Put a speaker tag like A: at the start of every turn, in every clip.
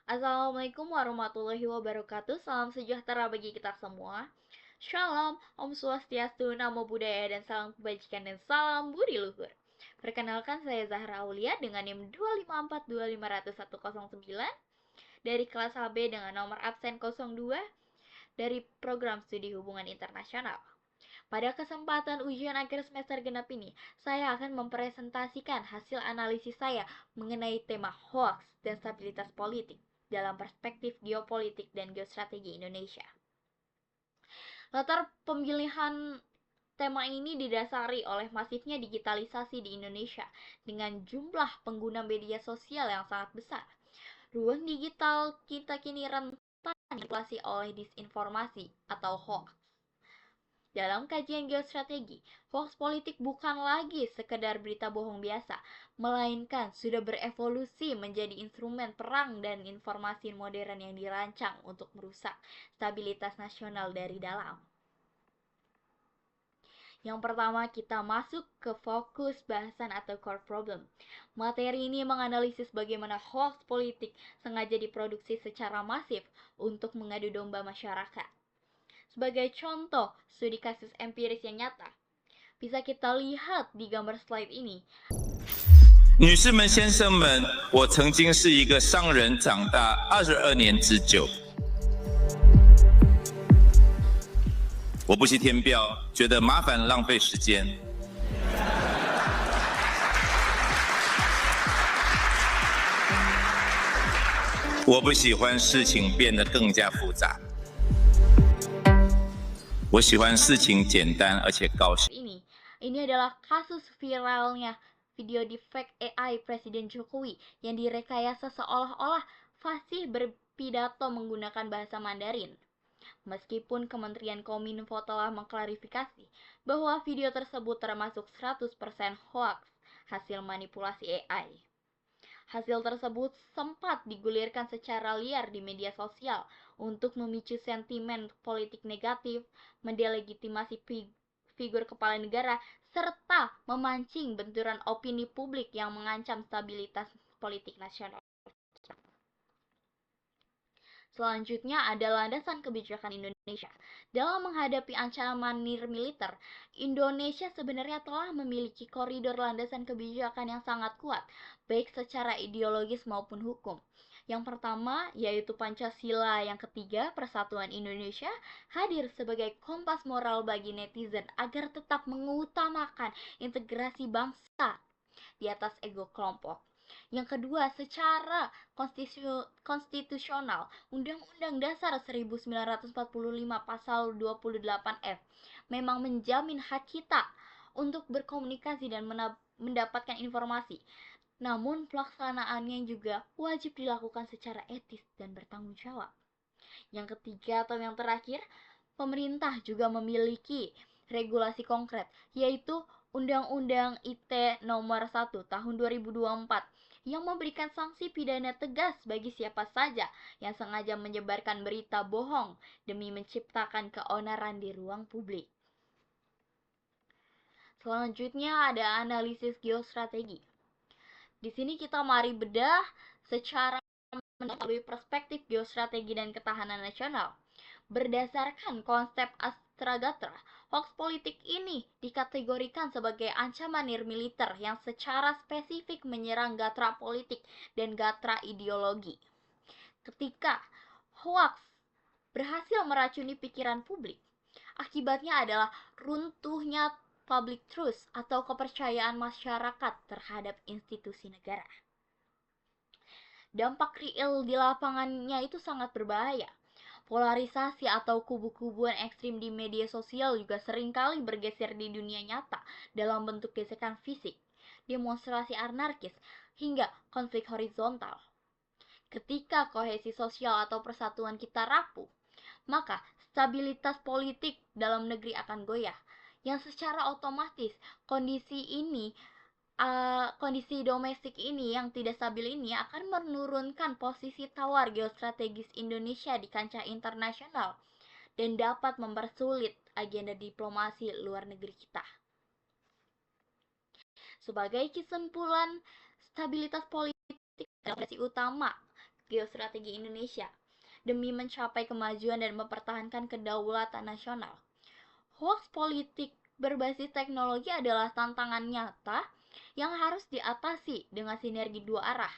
A: Assalamualaikum warahmatullahi wabarakatuh. Salam sejahtera bagi kita semua. Shalom, Om Swastiastu, Namo Buddhaya, dan salam kebajikan dan salam budi luhur. Perkenalkan, saya Zahra Aulia dengan NIM 254250109 dari kelas HB dengan nomor absen 02 dari program studi hubungan internasional. Pada kesempatan ujian akhir semester genap ini, saya akan mempresentasikan hasil analisis saya mengenai tema hoax dan stabilitas politik dalam perspektif geopolitik dan geostrategi Indonesia. Latar pemilihan tema ini didasari oleh masifnya digitalisasi di Indonesia dengan jumlah pengguna media sosial yang sangat besar. Ruang digital kita kini rentan manipulasi oleh disinformasi atau hoax. Dalam kajian geostrategi, hoax politik bukan lagi sekedar berita bohong biasa, melainkan sudah berevolusi menjadi instrumen perang dan informasi modern yang dirancang untuk merusak stabilitas nasional dari dalam. Yang pertama, kita masuk ke fokus bahasan atau core problem. Materi ini menganalisis bagaimana hoax politik sengaja diproduksi secara masif untuk mengadu domba masyarakat. Sebagai contoh studi kasus empiris yang nyata, bisa kita lihat di gambar slide ini.
B: 女士们、先生们，我曾经是一个商人，长大22年之久。我不惜填表，觉得麻烦浪费时间。我不喜欢事情变得更加复杂。我喜欢事情简单而且高效。
A: Ini adalah kasus viralnya video deepfake AI Presiden Jokowi yang direkayasa seolah-olah fasih berpidato menggunakan bahasa Mandarin. Meskipun Kementerian Kominfo telah mengklarifikasi bahwa video tersebut termasuk 100% hoax hasil manipulasi AI. Hasil tersebut sempat digulirkan secara liar di media sosial untuk memicu sentimen politik negatif, mendelegitimasi figur kepala negara, serta memancing benturan opini publik yang mengancam stabilitas politik nasional. Selanjutnya ada landasan kebijakan Indonesia. Dalam menghadapi ancaman nirmiliter, Indonesia sebenarnya telah memiliki koridor landasan kebijakan yang sangat kuat, baik secara ideologis maupun hukum. Yang pertama yaitu Pancasila, yang ketiga Persatuan Indonesia hadir sebagai kompas moral bagi netizen agar tetap mengutamakan integrasi bangsa di atas ego kelompok. Yang kedua, secara konstitusional, Undang-Undang Dasar 1945 pasal 28F memang menjamin hak kita untuk berkomunikasi dan mendapatkan informasi. Namun pelaksanaannya juga wajib dilakukan secara etis dan bertanggung jawab. Yang ketiga atau yang terakhir, pemerintah juga memiliki regulasi konkret, yaitu Undang-Undang ITE nomor 1 tahun 2024 yang memberikan sanksi pidana tegas bagi siapa saja yang sengaja menyebarkan berita bohong demi menciptakan keonaran di ruang publik. Selanjutnya ada analisis geostrategi. Di sini kita mari bedah secara melalui perspektif geostrategi dan ketahanan nasional. Berdasarkan konsep Astragatra, hoax politik ini dikategorikan sebagai ancaman nirmiliter yang secara spesifik menyerang gatra politik dan gatra ideologi. Ketika hoax berhasil meracuni pikiran publik, akibatnya adalah runtuhnya public trust atau kepercayaan masyarakat terhadap institusi negara. Dampak real di lapangannya itu sangat berbahaya. Polarisasi atau kubu-kubuan ekstrim di media sosial juga seringkali bergeser di dunia nyata dalam bentuk gesekan fisik, demonstrasi anarkis, hingga konflik horizontal. Ketika kohesi sosial atau persatuan kita rapuh, maka stabilitas politik dalam negeri akan goyah, yang secara otomatis kondisi domestik ini yang tidak stabil ini akan menurunkan posisi tawar geostrategis Indonesia di kancah internasional dan dapat mempersulit agenda diplomasi luar negeri kita. Sebagai kesimpulan, stabilitas politik adalah fondasi utama geostrategi Indonesia demi mencapai kemajuan dan mempertahankan kedaulatan nasional. Hoax politik berbasis teknologi adalah tantangan nyata yang harus diatasi dengan sinergi dua arah.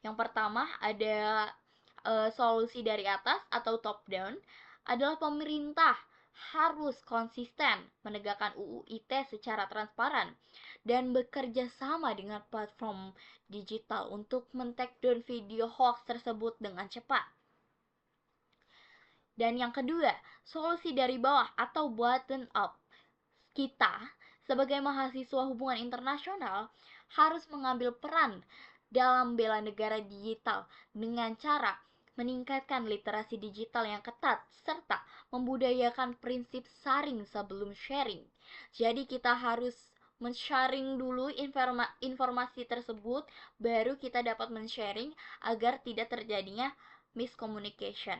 A: Yang pertama ada solusi dari atas atau top down, adalah pemerintah harus konsisten menegakkan UU ITE secara transparan dan bekerja sama dengan platform digital untuk men-take down video hoax tersebut dengan cepat. Dan yang kedua, solusi dari bawah atau bottom up. Kita sebagai mahasiswa hubungan internasional harus mengambil peran dalam bela negara digital dengan cara meningkatkan literasi digital yang ketat serta membudayakan prinsip saring sebelum sharing. Jadi kita harus men-sharing dulu informasi tersebut, baru kita dapat men-sharing agar tidak terjadinya miscommunication.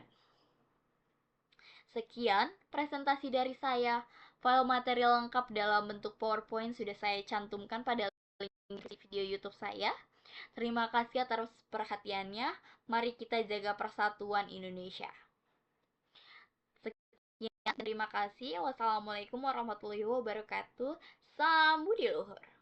A: Sekian presentasi dari saya. File material lengkap dalam bentuk PowerPoint sudah saya cantumkan pada link video YouTube saya. Terima kasih atas perhatiannya. Mari kita jaga persatuan Indonesia. Sekian, terima kasih. Wassalamualaikum warahmatullahi wabarakatuh. Salam budi luhur.